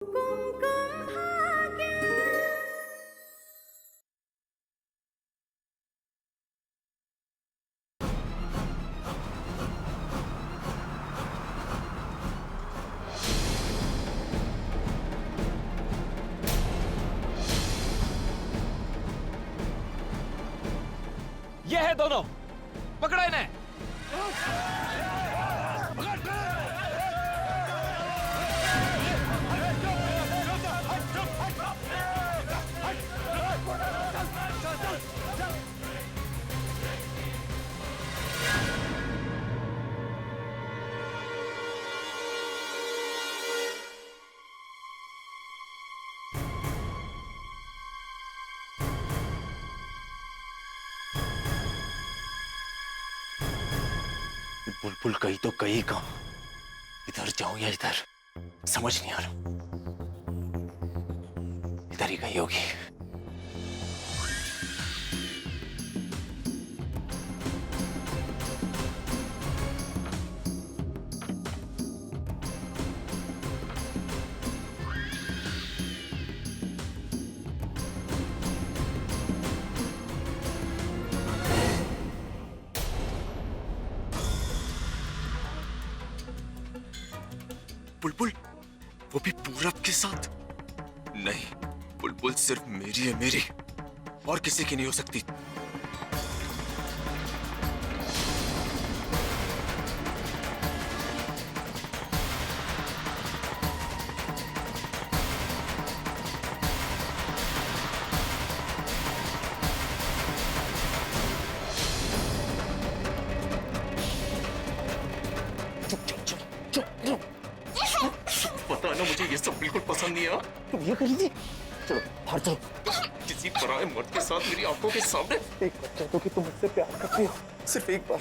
ये है दोनों, पकड़ा इन्हें। बुलबुल गई तो गई कहां? इधर जाऊं या इधर, समझ नहीं आ रहा। इधर ही गई होगी। बुलबुल, वो भी पूरब के साथ? नहीं, बुलबुल सिर्फ मेरी है, मेरी, और किसी की नहीं हो सकती। पता ना, मुझे ये सब बिल्कुल पसंद नहीं है। तुम ये कर लीजिए। चलो बाहर चलो। किसी पराये मर्द के साथ मेरी आंखों के सामने। एक बार कह दो कि तुम मुझसे प्यार करती हो, सिर्फ एक बार,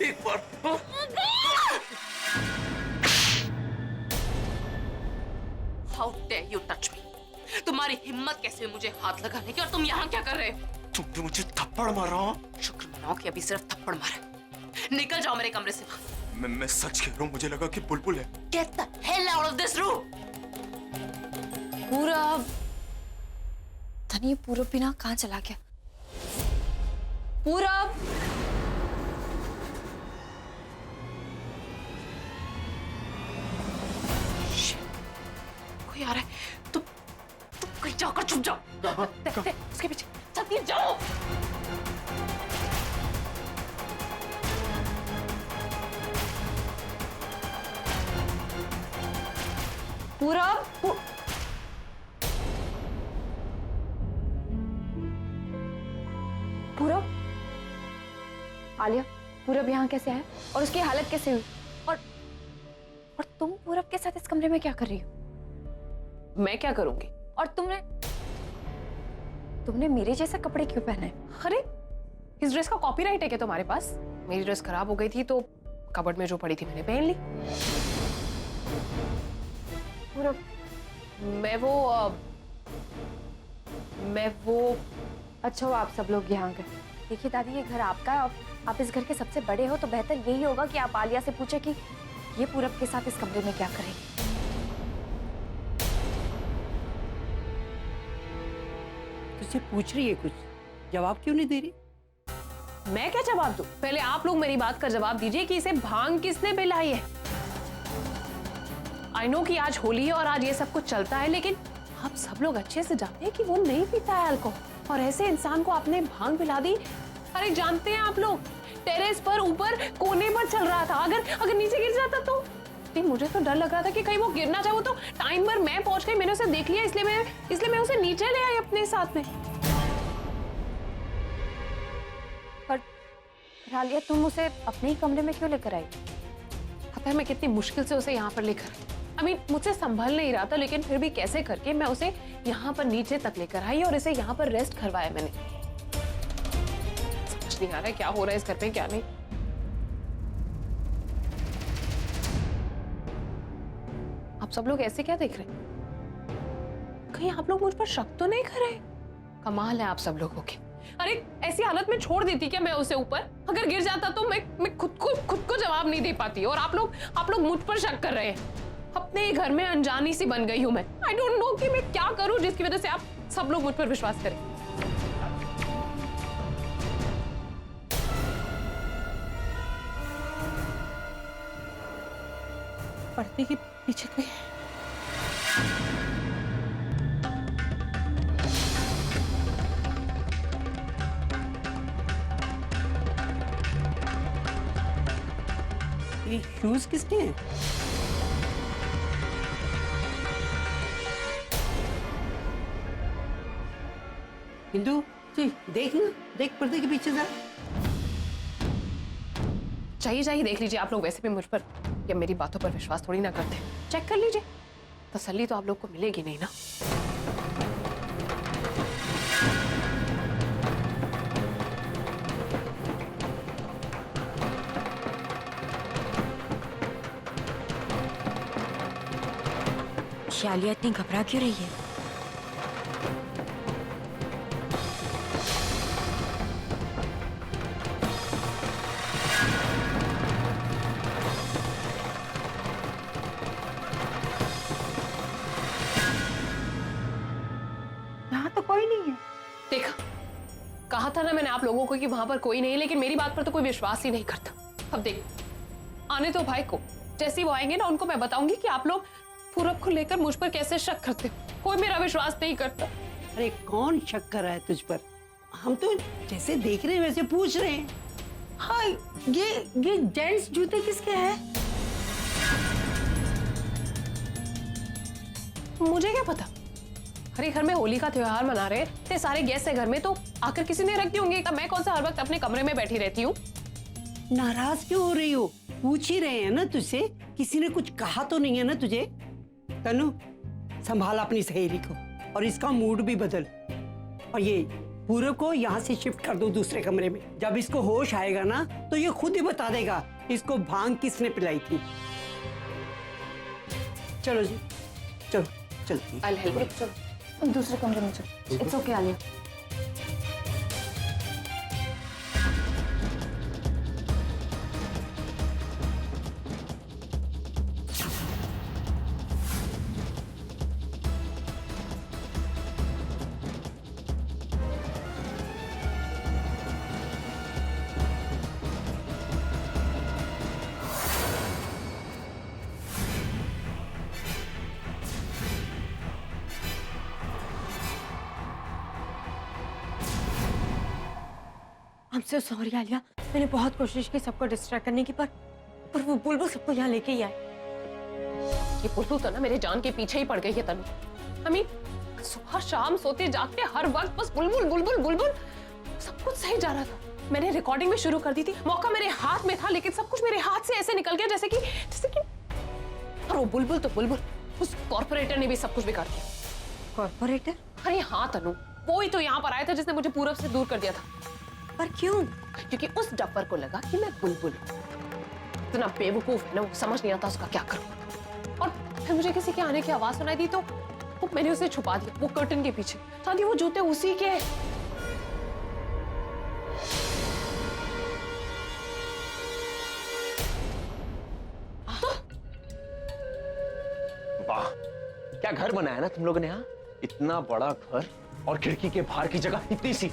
एक बार। How dare you touch me? तुम्हारी हिम्मत कैसे हुई मुझे हाथ लगाने की, और तुम यहाँ क्या कर रहे हो? तुमने मुझे थप्पड़ मारा। शुक्र मनाओ कि अभी सिर्फ थप्पड़ मारा। निकल जाओ मेरे कमरे से। मैं सच कह रहा हूँ, मुझे लगा कि बुलबुल है। Get the hell out of this room! पूरब, धनी पूरब बिना कहाँ चला गया? पूरब, कोई आ रहा है। तुम कहीं जाकर छुप जाओ। उसके पीछे जल्दी जाओ। पूरब, पूरब, आलिया, पूरब यहाँ कैसे है और उसकी हालत कैसे हुई? और तुम पूरब के साथ इस कमरे में क्या कर रही हो? मैं क्या करूंगी? और तुमने मेरे जैसे कपड़े क्यों पहने? अरे, इस ड्रेस का कॉपीराइट है क्या तुम्हारे पास? मेरी ड्रेस खराब हो गई थी तो कबर्ड में जो पड़ी थी मैंने पहन ली। पूरब, मैं वो अच्छा हो आप सब लोग यहाँ गए। देखिए दादी, ये घर आपका है और आप इस घर के सबसे बड़े हो, तो बेहतर यही होगा कि आप आलिया से पूछे कि ये पूरब के साथ इस कमरे में क्या करेगी। तुझसे पूछ रही है कुछ, जवाब क्यों नहीं दे रही? मैं क्या जवाब दूं? पहले आप लोग मेरी बात का जवाब दीजिए कि इसे भांग किसने पिलाई है। आई नो कि आज होली है और आज ये सब कुछ चलता है, लेकिन आप सब लोग अच्छे से जानते हैं कि वो नहीं पीता है अल्कोहल, और ऐसे इंसान को आपने भांग पिला दी। अरे जानते हैं आप लोग, टेरेस पर ऊपर कोने पर चल रहा था, अगर नीचे गिर जाता तो। मुझे तो डर लग रहा था कि कहीं वो गिरना चाहे। तो टाइम पर मैं पहुंच गई, मैंने उसे देख लिया, इसलिए मैं उसे नीचे ले आई अपने साथ में। पर आलिया, तुम उसे अपने ही कमरे में क्यों लेकर आई? पता है मैं कितनी मुश्किल से उसे यहाँ पर लेकर, मुझसे संभल नहीं रहा था, लेकिन फिर भी कैसे करके मैं उसे यहाँ पर नीचे तक लेकर आई और इसे यहाँ पर रेस्ट करवाया मैंने। समझ नहीं आ रहा है क्या हो रहा है इस घर पे, क्या नहीं। आप सब लोग ऐसे क्या देख रहे हैं? कहीं आप लोग मुझ पर शक तो नहीं कर रहे? कमाल है आप सब लोगों की। अरे ऐसी हालत में छोड़ देती क्या मैं उसे ऊपर? अगर गिर जाता तो मैं खुद को जवाब नहीं दे पाती, और आप लोग मुझ पर शक कर रहे हैं। अपने ही घर में अनजानी सी बन गई हूं मैं। आई डोंट नो कि मैं क्या करूं जिसकी वजह से आप सब लोग मुझ पर विश्वास करें। पर्दे के पीछे कोई है। ये शूज किसके हैं? हिंदू जी देख ना, देख पर्दे के पीछे जा। चाहिए देख लीजिए, आप लोग वैसे भी मुझ पर या मेरी बातों पर विश्वास थोड़ी ना करते। चेक कर लीजिए, तसल्ली तो आप लोग को मिलेगी नहीं ना। शालिया इतनी घबरा क्यों रही है? यहाँ तो कोई नहीं है। देखा, कहा था ना मैंने आप लोगों को कि वहां पर कोई नहीं, लेकिन मेरी बात पर तो कोई विश्वास ही नहीं करता। अब देख, आने तो भाई को, जैसे वो आएंगे ना उनको मैं बताऊंगी कि आप लोग पूरब को लेकर मुझ पर कैसे शक करते हो। कोई मेरा विश्वास नहीं करता। अरे कौन शक कर रहा है तुझ पर? हम तो जैसे देख रहे हैं वैसे पूछ रहे हैं। हाँ, ये जेंट्स जूते किसके हैं? मुझे क्या पता। अरे घर में होली का त्योहार मना रहे थे, सारे गेस्ट है घर में, तो आकर किसी ने रख दी होंगे। मैं कौन सा हर वक्त अपने कमरे में बैठी रहती हूँ। नाराज क्यों हो रही हो? पूछ ही रहे हैं ना तुझसे, किसी ने कुछ कहा तो नहीं है ना तुझे? तनु, संभाल अपनी सहेली को और इसका मूड भी बदल। और ये पूरब को यहाँ से शिफ्ट कर दो दूसरे कमरे में। जब इसको होश आएगा ना तो ये खुद ही बता देगा इसको भांग किसने पिलाई थी। चलो जी, चलो चलो। I'll help you. चलो दूसरे कमरे में चलो। It's okay Alia. I'm so sorry Alia, मैंने बहुत कोशिश की सबको डिस्ट्रैक्ट करने की, पर वो बुलबुल सबको यहाँ लेके ही आए। ये बुलबुल तो ना मेरे जान के पीछे ही पड़ गई है तनु। I mean, सुबह शाम सोते जागते हर वक्त बस बुलबुल बुलबुल बुलबुल। सब कुछ सही जा रहा था, मैंने रिकॉर्डिंग में शुरू कर दी थी, मौका मेरे हाथ में था, लेकिन सब कुछ मेरे हाथ से ऐसे निकल गया जैसे कि और वो बुलबुल तो बुलबुल, उस कॉर्पोरेटर ने भी सब कुछ बिगाड़ दिया। कॉर्पोरेटर? अरे हाँ तनु, वो ही तो यहाँ पर आया था जिसने मुझे पूरब से दूर कर दिया था। पर क्यों? क्योंकि उस डब्बर को लगा कि मैं बुलबुल हूँ। इतना बेवकूफ है ना, वो समझ नहीं आता उसका क्या करूं। और फिर मुझे किसी के आने की आवाज सुनाई दी तो मैंने उसे छुपा दिया वो कर्टन के पीछे, ताकि वो जूते उसी के। वाह, क्या घर बनाया ना तुम लोगों ने। हाँ, इतना बड़ा घर और खिड़की के बाहर की जगह इतनी सी।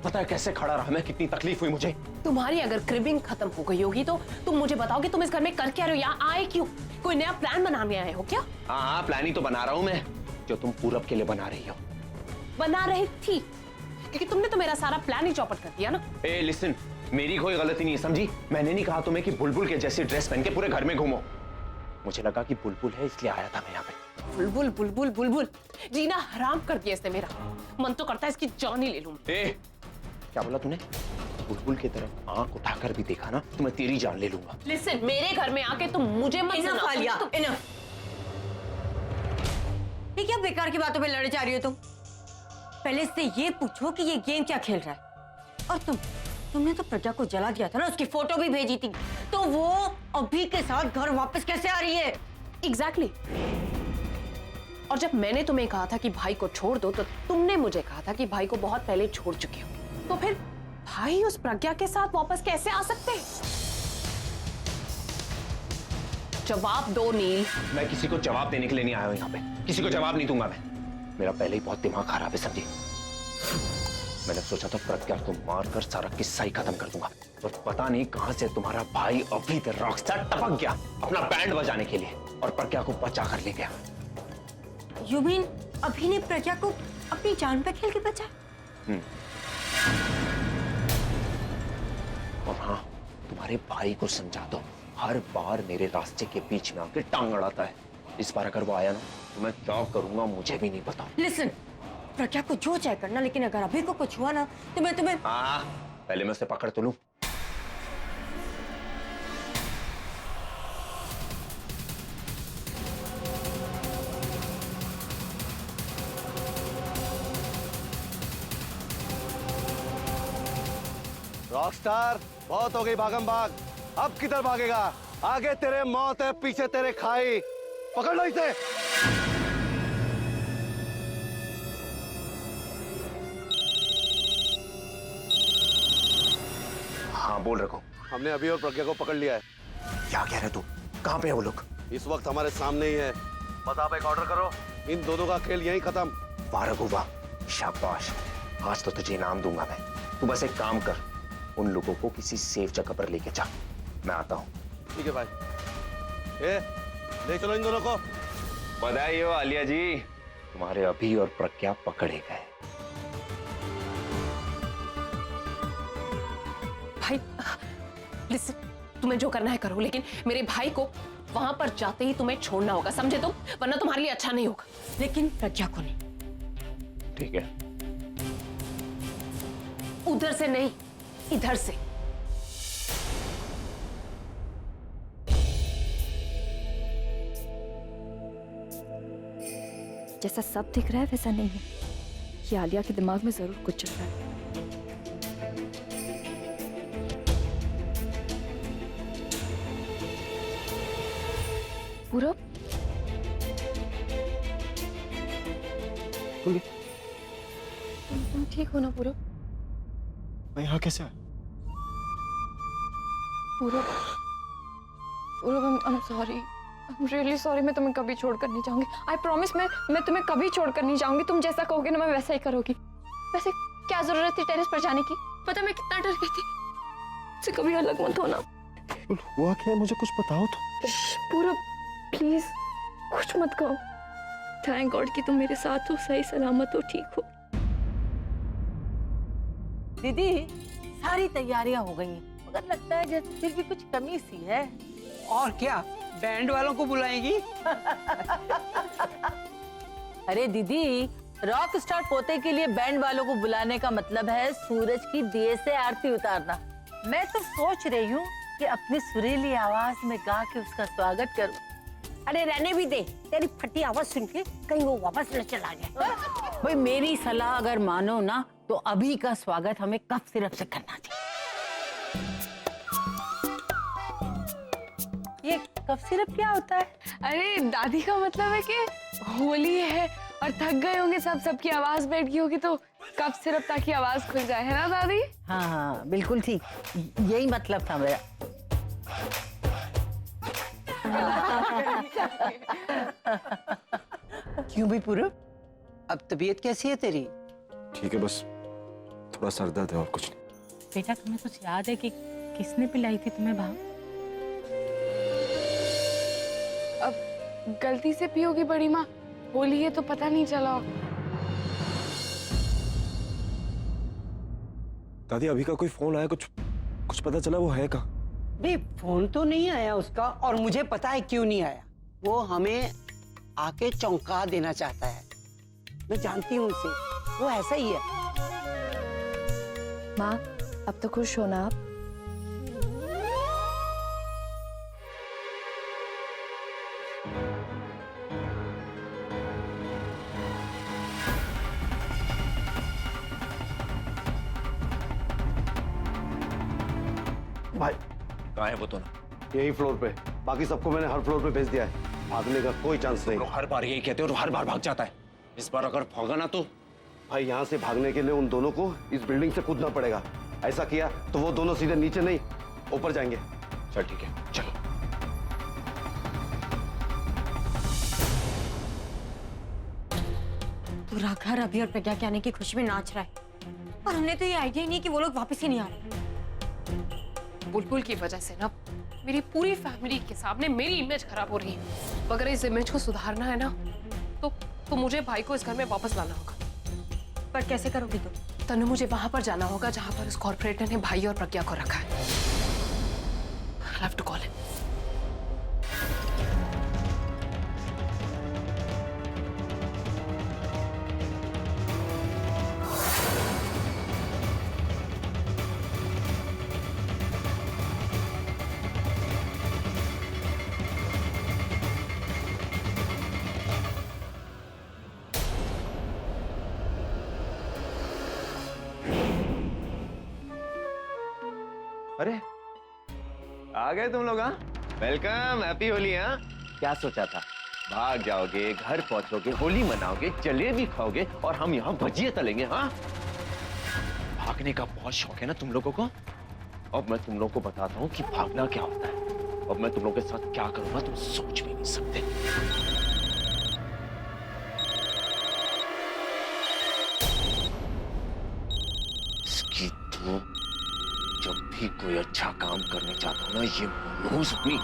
पता है कैसे खड़ा रहा मैं, कितनी तकलीफ हुई मुझे। तुम्हारी अगर क्रिबिंग खत्म हो गई होगी तो तुम मुझे बताओगे तुम इस घर में कर क्या रहे हो, यहाँ आए क्यों? कोई नया प्लान बनाने आए हो क्या? हाँ, प्लान ही तो बना रहा हूँ मैं, जो तुम पूरब के लिए बना रही हो। बना रही थी, क्योंकि तुमने तो मेरा सारा प्लान ही चौपट कर दिया ना। ए लिसन, मेरी कोई गलती नहीं है, समझी? मैंने नहीं कहा तुम्हें कि बुलबुल के जैसी ड्रेस पहन के पूरे घर में घूमो। मुझे लगा कि बुलबुल है इसलिए आया था मैं यहाँ पे। बुलबुल बुलबुल बुलबुल, जीना हराम कर दिया इसने मेरा। मन तो करता है इसकी जान ही ले लूं। क्या बोला तूने? बुलबुल की तरफ आंख उठाकर भी देखा ना तो मैं तेरी जान ले लूंगा। लिसन, मेरे घर में आके तुम मुझे मत इनफ सुनाओ। आलिया, इनफ। ये क्या बेकार की बातों पे लड़े जा रही हो तुम? पहले इससे ये पूछो कि ये गेम क्या खेल रहा है। और तुमने तो प्रज्ञा को जला दिया था ना, उसकी फोटो भी भेजी थी, तो वो अभी के साथ घर वापस कैसे आ रही है? एग्जैक्टली। और जब मैंने तुम्हें कहा था कि भाई को छोड़ दो तो तुमने मुझे कहा था कि भाई को बहुत पहले छोड़ चुके हो, तो फिर भाई उस प्रज्ञा के साथ वापस कैसे आ सकते? जवाब दो नील। मैं किसी को जवाब देने के लिए नहीं आया हूं यहाँ पे, किसी को जवाब नहीं दूंगा मैं। मेरा पहले ही बहुत दिमाग खराब है समझी। मैंने सोचा था प्रज्ञा को मारकर सारा किस्सा ही खत्म कर दूंगा, और पता नहीं कहां से तुम्हारा भाई अभी तक रॉकस्टार टपक गया अपना बैंड बजाने के लिए, और प्रज्ञा को बचा कर ले गया। यू मीन अभी ने प्रज्ञा को अपनी जान पे खेल के बचा? और हाँ, तुम्हारे भाई को समझा दो, हर बार मेरे रास्ते के बीच में आके टांग अड़ाता है। इस बार अगर वो आया ना तो मैं क्या करूंगा मुझे भी नहीं पता। लिसन, प्रज्ञा को जो चाहे करना, लेकिन अगर अभी को कुछ हुआ ना तो मैं तुम्हें। हाँ, पहले मैं उसे पकड़ तो लूं। रॉकस्टार, बहुत हो गई भागम भाग, अब किधर भागेगा? आगे तेरे मौत है, पीछे तेरे खाई। पकड़ लो इसे। हाँ बोल रखो। हमने अभी और प्रज्ञा को पकड़ लिया है। क्या कह रहे तू? कहाँ पे है वो लोग? इस वक्त हमारे सामने ही है। बस आप एक ऑर्डर करो, इन दोनों का खेल यहीं खत्म। वाह रघु वाह, शाबाश, आज तो तुझे इनाम दूंगा मैं। तू बस एक काम कर, उन लोगों को किसी सेफ जगह पर लेके जा, मैं आता हूँ। ठीक है भाई। ए, ले चलो इन दोनों को। बधाई हो आलिया जी, तुम्हारे अभी और प्रज्ञा पकड़े गए। भाई लिसन, तुम्हें जो करना है करो, लेकिन मेरे भाई को वहां पर जाते ही तुम्हें छोड़ना होगा, समझे तुम? वरना तुम्हारे लिए अच्छा नहीं होगा। लेकिन प्रज्ञा को नहीं। ठीक है। उधर से नहीं, इधर से। जैसा सब दिख रहा है वैसा नहीं है। ये आलिया के दिमाग में जरूर कुछ चल रहा है। पूरब, तुम ठीक हो ना पूरब? मैं यहाँ कैसे आया? पूरब, I'm sorry, I'm really sorry। मैं तुम्हें कभी छोड़कर नहीं जाऊंगी। I promise, मैं तुम्हें कभी छोड़कर नहीं जाऊंगी। तुम जैसा कहोगे ना मैं वैसा ही करूंगी। वैसे क्या जरूरत थी टेरेस पर जाने की? पता मैं कितना डर गई थी। मुझसे कभी अलग मत होना। हुआ क्या है, मुझे कुछ बताओ तो। पूरब प्लीज कुछ मत कहो। थैंक गॉड कि तुम मेरे साथ हो, सही सलामत हो, ठीक हो। दीदी, सारी तैयारियां हो गई हैं, मगर लगता है जैसे फिर भी कुछ कमी सी है। और क्या, बैंड वालों को बुलाएंगी? अरे दीदी, रॉक स्टार पोते के लिए बैंड वालों को बुलाने का मतलब है सूरज की दिए से आरती उतारना। मैं तो सोच रही हूँ कि अपनी सुरीली आवाज में गा के उसका स्वागत करूँ। अरे रहने भी दे, तेरी फटी आवाज सुन के कहीं वो वापस न चला जाए। भाई मेरी सलाह अगर मानो ना तो अभी का स्वागत हमें कफ सिरप से करना चाहिए। ये कफ सिरप क्या होता है? अरे दादी का मतलब है कि होली है और थक गए होंगे सब, सबकी आवाज बैठ गई होगी तो कफ सिरप ताकि आवाज खुल जाए, है ना दादी? हाँ हाँ बिल्कुल ठीक, यही मतलब था मेरा। क्यों भी पूरब, अब तबीयत कैसी है तेरी? ठीक है, बस थोड़ा सर दर्द है और कुछ नहीं। बेटा तुम्हें कुछ याद है कि किसने पिलाई थी तुम्हें भांग? अब गलती से पियोगी बड़ी माँ, होली है तो पता नहीं चला। दादी अभी का कोई फोन आया, कुछ पता चला वो है कहाँ? नहीं, फोन तो नहीं आया उसका, और मुझे पता है क्यों नहीं आया। वो हमें आके चौंका देना चाहता है। मैं जानती हूँ उसे, वो ऐसा ही है। माँ अब तो खुश हो ना आप? भाई कहाँ है वो दोनों? यही फ्लोर पे, बाकी सबको मैंने हर फ्लोर पे भेज दिया है। भागने का कोई चांस नहीं। हर बार यही कहते हो और हर बार भाग जाता है। इस बार अगर भागा ना तो भाई यहाँ से भागने के लिए उन दोनों को इस बिल्डिंग से कूदना पड़ेगा। ऐसा किया तो वो दोनों सीधे नीचे नहीं ऊपर जाएंगे। चल ठीक है, चलो। पूरा घर अभी और प्रज्ञा के आने की खुशी में नाच रहा है और हमने तो ये आइडिया ही नहीं कि वो लोग वापस ही नहीं आ रहे। बुलबुल की वजह से ना मेरी पूरी फैमिली के सामने मेरी इमेज खराब हो रही है। अगर इस इमेज को सुधारना है ना तो मुझे भाई को इस घर में वापस लाना होगा। पर कैसे करोगी तुम? तनु, मुझे वहां पर जाना होगा जहां पर उस कॉर्पोरेटर ने भाई और प्रज्ञा को रखा है। I'll have to call him. अरे आ गए तुम लोग। हाँ, वेलकम, हैप्पी होली। हाँ, क्या सोचा था? भाग जाओगे, घर पहुंचोगे, होली मनाओगे, जलेबी खाओगे और हम यहाँ भजिए तलेंगे। हाँ, भागने का बहुत शौक है ना तुम लोगों को। अब मैं तुम लोगों को बताता हूँ कि भागना क्या होता है। अब मैं तुम लोगों के साथ क्या करूंगा तुम सोच भी नहीं सकते। इसकी तो जब भी कोई अच्छा काम करने जाता हूं ना, ये मनहूस अपनी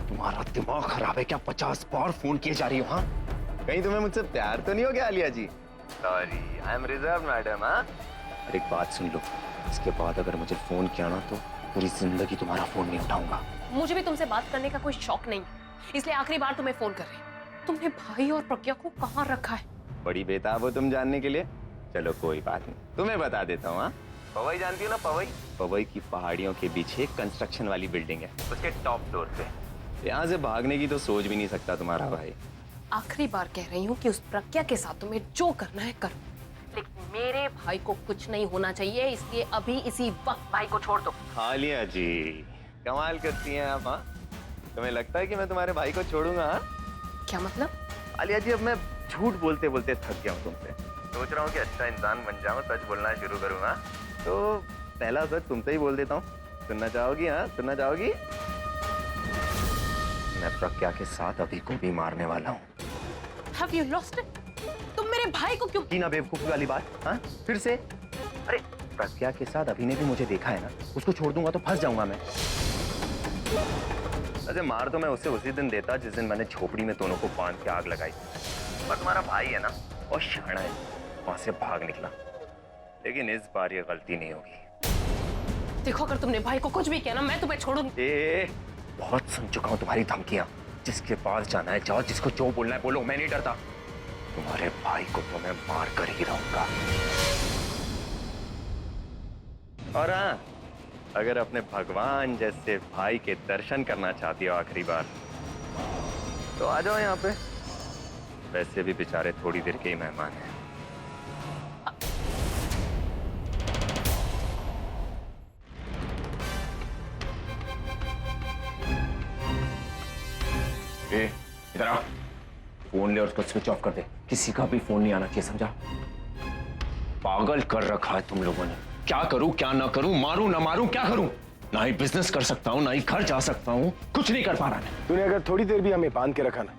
तुम्हारा दिमाग खराब है क्या? 50 बार फोन किए जा रही हो। हाँ, कहीं तुम्हें मुझसे प्यार तो नहीं हो गया Alia ji? Sorry, I am reserve madam. हाँ, और एक बात सुन लो, इसके बाद अगर मुझे फोन किया ना तो पूरी जिंदगी तुम्हारा फोन नहीं उठाऊंगा। मुझे भी तुमसे बात करने का कोई शौक नहीं, इसलिए आखिरी बार तुम्हें फोन कर रही हूँ। तुमने भाई और प्रज्ञा को कहाँ रखा है? बड़ी बेताब हो तुम जानने के लिए। चलो कोई बात नहीं, तुम्हें बता देता हूँ। हाँ, पवई जानती हो ना? पवई, पवई की पहाड़ियों के पीछे एक कंस्ट्रक्शन वाली बिल्डिंग है, उसके टॉप फ्लोर पे। यहाँ से भागने की तो सोच भी नहीं सकता तुम्हारा भाई। आखिरी बार कह रही हूँ कि उस प्रज्ञा के साथ तुम्हें जो करना है करो, लेकिन मेरे भाई को कुछ नहीं होना चाहिए, इसलिए अभी इसी वक्त भाई को छोड़ दो। आलिया जी, कमाल करती हैं आप। हाँ, तुम्हें लगता है कि मैं तुम्हारे भाई को छोड़ूंगा? हाँ, क्या मतलब? आलिया जी, अब मैं झूठ बोलते बोलते थक गया हूँ तुमसे। सोच रहा हूँ कि अच्छा इंसान बन जाऊँ, सच बोलना शुरू करूँगा। तो पहला सच तुमसे ही बोल देता हूँ, सुनना चाहोगी? हाँ, सुनना चाहोगी? मैं प्रज्ञा के साथ अभी को भी मारने वाला हूँ। Have you lost it? तुम मेरे भाई को क्यों? की ना बेवकूफी वाली बात। हाँ, फिर से? अरे प्रज्ञा के साथ अभी ने भी मुझे देखा है ना, उसको छोड़ दूंगा तो फंस जाऊंगा मैं। अरे मार तो मैं उसे उसी दिन देता जिस दिन मैंने झोपड़ी में दोनों को बांध के आग लगाई। पर तुम्हारा भाई है ना, और शाना है, वहां से भाग निकला। लेकिन इस बार ये गलती नहीं होगी। देखो, अगर तुमने भाई को कुछ भी किया ना, मैं तुम्हें छोड़ूंगी। बहुत सुन चुका हूँ तुम्हारी धमकियां। जिसके पास जाना है जाओ, जिसको जो बोलना है बोलो, मैं नहीं डरता। तुम्हारे भाई को तो मैं मार कर ही रहूंगा। और हाँ, अगर अपने भगवान जैसे भाई के दर्शन करना चाहती हो आखिरी बार, तो आ जाओ यहाँ पे। वैसे भी बेचारे थोड़ी देर के ही मेहमान हैं। इधर आ, फोन ले और उसको स्विच ऑफ कर दे। किसी का भी फोन नहीं आना चाहिए, समझा? पागल कर रखा है तुम लोगों ने। क्या करूं क्या ना करूं, मारूं ना मारूं, क्या करूं? ना ही बिजनेस कर सकता हूं, ना ही घर जा सकता हूं, कुछ नहीं कर पा रहा मैं। तूने अगर थोड़ी देर भी हमें बांध के रखा ना,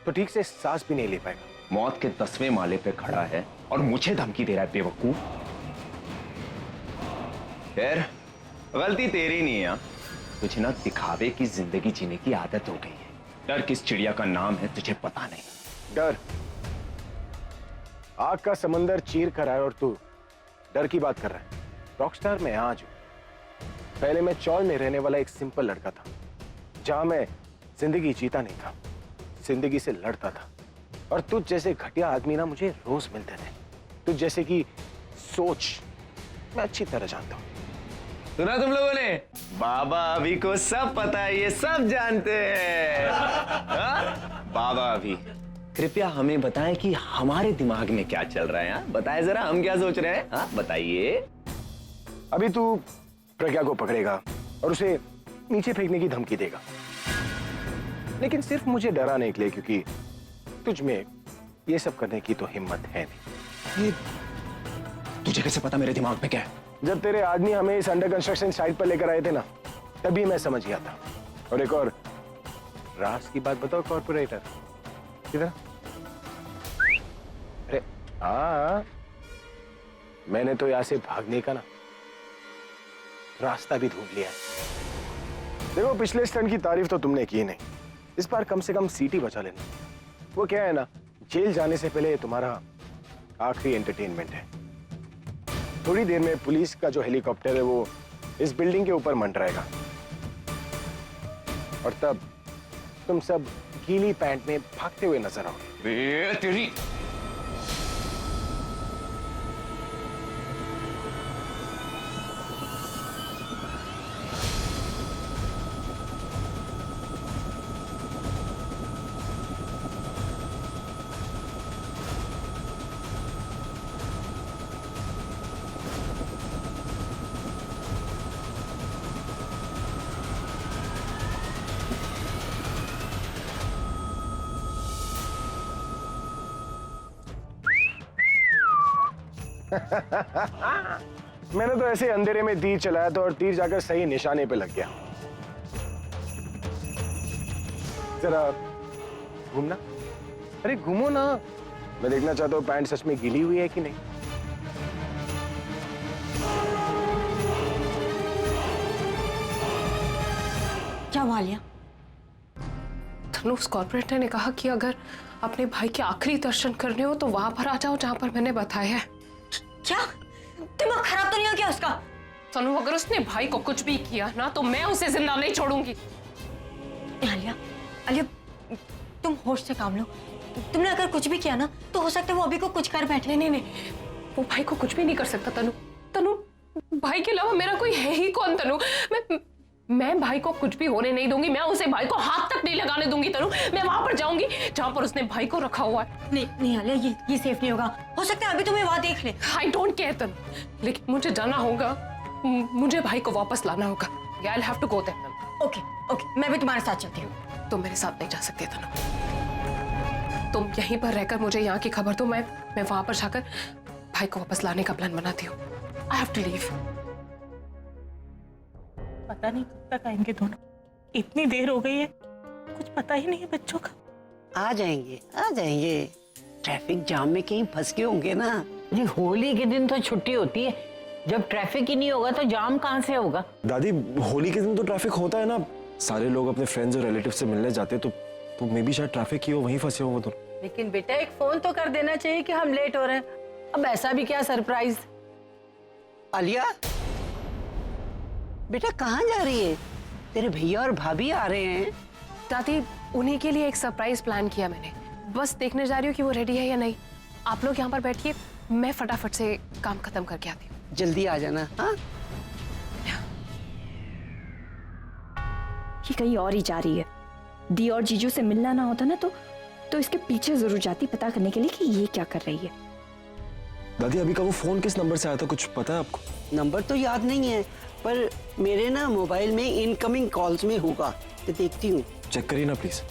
तो ठीक से सांस भी नहीं ले पाएगा। मौत के 10वें माले पे खड़ा है और मुझे धमकी दे रहा है, बेवकूफ। खैर, गलती तेरी नहीं है। तुझे ना दिखावे की जिंदगी जीने की आदत हो गई है। डर किस चिड़िया का नाम है तुझे पता नहीं। डर आग का समंदर चीर कर आया और तू डर की बात कर रहा है। रॉकस्टार मैं आज हूं। पहले मैं चौल में रहने वाला एक सिंपल लड़का था, जहां मैं जिंदगी जीता नहीं था, जिंदगी से लड़ता था। और तुझ जैसे घटिया आदमी ना मुझे रोज मिलते थे। तुझ जैसे की सोच मैं अच्छी तरह जानता हूं। सुना तुम लोगों ने? बाबा अभी को सब पता है, ये सब जानते हैं। बाबा अभी, कृपया हमें बताएं कि हमारे दिमाग में क्या चल रहा है। हाँ, बताएं जरा, हम क्या सोच रहे हैं। हाँ, बताइए। अभी तू प्रज्ञा को पकड़ेगा और उसे नीचे फेंकने की धमकी देगा, लेकिन सिर्फ मुझे डराने के लिए, क्योंकि तुझ में ये सब करने की तो हिम्मत है नहीं। तुझे कैसे पता मेरे दिमाग में क्या है? जब तेरे आदमी हमें इस अंडर कंस्ट्रक्शन साइट पर लेकर आए थे ना, तभी मैं समझ गया था। और एक और राज की बात बताओ कॉर्पोरेटर, किधर? अरे हाँ, मैंने तो यहां से भागने का ना रास्ता भी ढूंढ लिया है। देखो, पिछले स्टंट की तारीफ तो तुमने की नहीं, इस बार कम से कम सीटी बचा लेना। वो क्या है ना, जेल जाने से पहले तुम्हारा आखिरी एंटरटेनमेंट है। थोड़ी देर में पुलिस का जो हेलीकॉप्टर है वो इस बिल्डिंग के ऊपर मंडराएगा, और तब तुम सब गीली पैंट में भागते हुए नजर आओगे। तेरी मैंने तो ऐसे अंधेरे में तीर चलाया था और तीर जाकर सही निशाने पे लग गया। जरा घूमना, अरे घूमो ना, मैं देखना चाहता हूँ पैंट सच में गीली हुई है कि नहीं। क्या हुआ आलिया? तनु, उस कॉर्पोरेटर ने कहा कि अगर अपने भाई के आखिरी दर्शन करने हो तो वहां पर आ जाओ जहां पर मैंने बताया है। क्या दिमाग खराब तो नहीं हो गया उसका? तनु, अगर उसने भाई को कुछ भी किया ना तो मैं उसे जिंदा नहीं छोड़ूंगी। आलिया, आलिया, तुम होश से काम लो। तुमने अगर कुछ भी किया ना तो हो सकता है वो अभी को कुछ कर बैठे। नहीं नहीं, वो भाई को कुछ भी नहीं कर सकता। तनु, तनु, भाई के अलावा मेरा कोई है ही कौन? तनु, मैं भाई को कुछ भी होने नहीं दूंगी। मैं उसे भाई को हाथ तक नहीं लगाने दूंगी। तनु, मैं वहां पर जाऊंगी जहां पर उसने भाई को रखा हुआ है। नहीं नहीं आलिया, ये सेफ नहीं होगा। हो सकता है अभी तुम्हें वहां देख ले। आई डोंट केयर तनु, लेकिन मुझे जाना होगा। मुझे भाई को वापस लाना होगा। I have to go there. Okay okay, मैं भी तुम्हारे साथ चलती हूँ। तुम मेरे साथ नहीं जा सकते तनु। तुम यहीं पर रहकर मुझे यहाँ की खबर दो। मैं वहां पर जाकर भाई को वापस लाने का प्लान बनाती हूँ। I have to leave. पता नहीं कब तक आएंगे दोनों, इतनी देर हो गई है, कुछ पता ही नहीं है बच्चों का। आ जाएंगे आ जाएंगे, ट्रैफिक जाम में कहीं फंस गए होंगे ना। जी, होली के दिन तो छुट्टी होती है, जब ट्रैफिक ही नहीं होगा तो जाम कहाँ से होगा? दादी, होली के दिन तो ट्रैफिक होता है ना, सारे लोग अपने फ्रेंड्स और रिलेटिव से मिलने जाते हैं, तो मे बी शायद ट्रैफिक ही हो, वहीं फंसे हो वो दोनों। लेकिन बेटा, एक फोन तो कर देना चाहिए कि हम लेट हो रहे हैं। अब ऐसा भी क्या सरप्राइज। आलिया, बेटा कहाँ जा रही है? तेरे भैया और भाभी आ रहे हैं। दादी, उन्हीं के लिए एक सरप्राइज प्लान किया मैंने। बस देखने जा रही हूँ कि वो रेडी है या नहीं। आप लोग यहाँ पर बैठिए, मैं फटाफट से काम खत्म करके आती हूँ। जल्दी आ जाना। हाँ, ये कहीं और ही जा रही है। दी और जीजू से मिलना ना होता ना तो इसके पीछे जरूर जाती पता करने के लिए कि ये क्या कर रही है। दादी, अभी का वो फोन किस नंबर से आया था, कुछ पता है आपको? नंबर तो याद नहीं है, पर मेरे ना मोबाइल में इनकमिंग कॉल्स में होगा, तो देखती हूँ। चेक करिए ना प्लीज।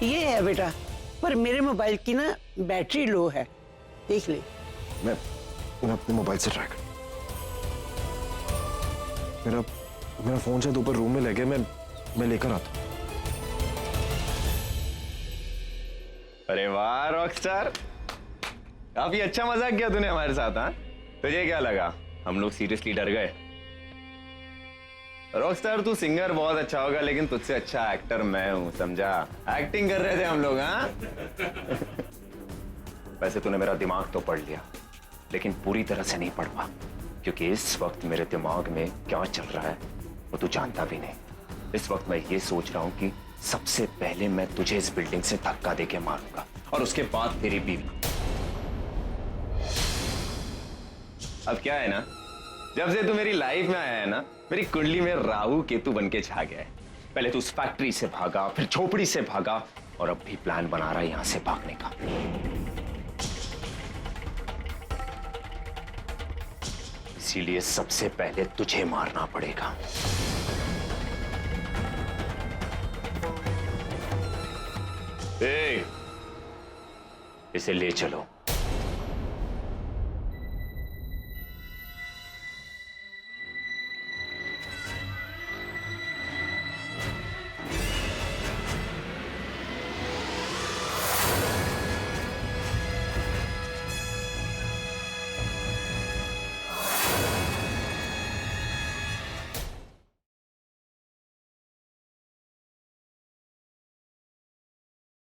ये है बेटा, पर मेरे मोबाइल की ना बैटरी लो है, देख ले। मैं अपने मोबाइल से ट्राई कर। मेरा फोन शायद ऊपर रूम में लगे, मैं लेकर आता हूँ। अरे वाह रॉकस्टार, काफी अच्छा मजाक किया तूने हमारे साथ। हाँ, तुझे क्या लगा हम लोग सीरियसली डर गए? रॉकस्टार, तू सिंगर बहुत अच्छा होगा, लेकिन तुझसे अच्छा एक्टर मैं हूं, समझा? एक्टिंग कर रहे थे हम लोग। हाँ वैसे तूने मेरा दिमाग तो पढ़ लिया, लेकिन पूरी तरह से नहीं पढ़ पा, क्योंकि इस वक्त मेरे दिमाग में क्या चल रहा है वो तू जानता भी नहीं। इस वक्त मैं ये सोच रहा हूं कि सबसे पहले मैं तुझे इस बिल्डिंग से धक्का देके मारूंगा, और उसके बाद तेरी बीवी। अब क्या है ना, जब से तू मेरी लाइफ में आया है ना, मेरी कुंडली में राहु केतु बन के छा गया है। पहले तू उस फैक्ट्री से भागा, फिर झोपड़ी से भागा, और अब भी प्लान बना रहा है यहां से भागने का। इसीलिए सबसे पहले तुझे मारना पड़ेगा। इसे ले चलो।